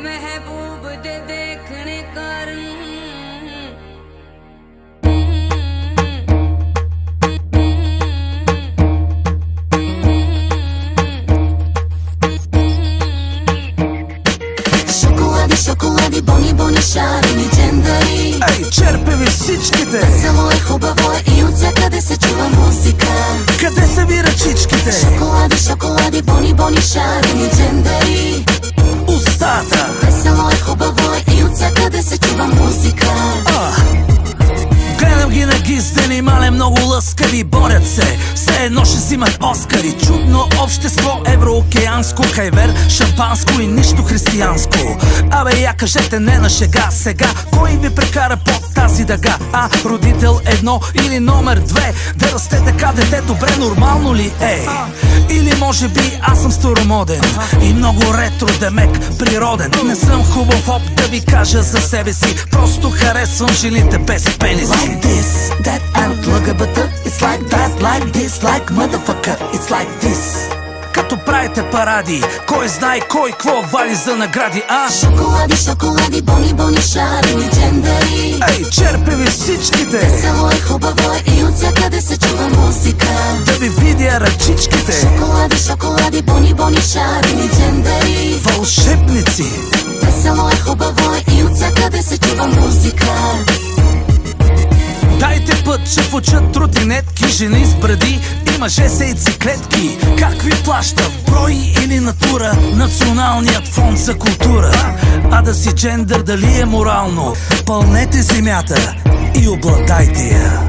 महबूब दे देखने कारण Шоколади, бони, бони, шарени, джендари. Ей, черпи ви всичките. Весело е, хубаво е и от всякъде се чува музика. Къде са ви ръчичките? Шоколади, бони, бони, шарени, джендари. Устата. Весело е, хубаво е и от всякъде се чува музика. Гледам ги нагиздени, мале много лъскави, борят се, все едно ще взимат Оскари. Чудно общество, евроокеанско, хайвер, шампанско и нищо християнско. Абе я кажете не на шега сега, кой ви прекара под тази дъга? Родител едно или номер две, да расте така дете добре, нормално ли е? Или може би аз съм старомоден и много ретро, демек, природен. Не съм хубав хоп да ви кажа за себе си, просто харесвам жените без пениси. Like this, that and LGBT. It's like that, like this, like motherfucker. It's like this. Като правите паради, кой знае кой какво вали за награди, Шоколади, бони, бони, шарени, джендари. Ей, черпи ви всичките. Весело е, хубаво е и от всякъде се чува музика. Да ви видя ръчичките. Шоколади, бони, бони, шарени, джендари. Вълшебници. Весело е, хубаво е и от всякъде се чува музика. Дайте път, че фучат тротинетки, жени с бради и мъже с яйцеклетки. Как ви плаща, в брой или натура, Националният фонд за култура? А да си джендър дали е морално? Пълнете земята и обладайте я.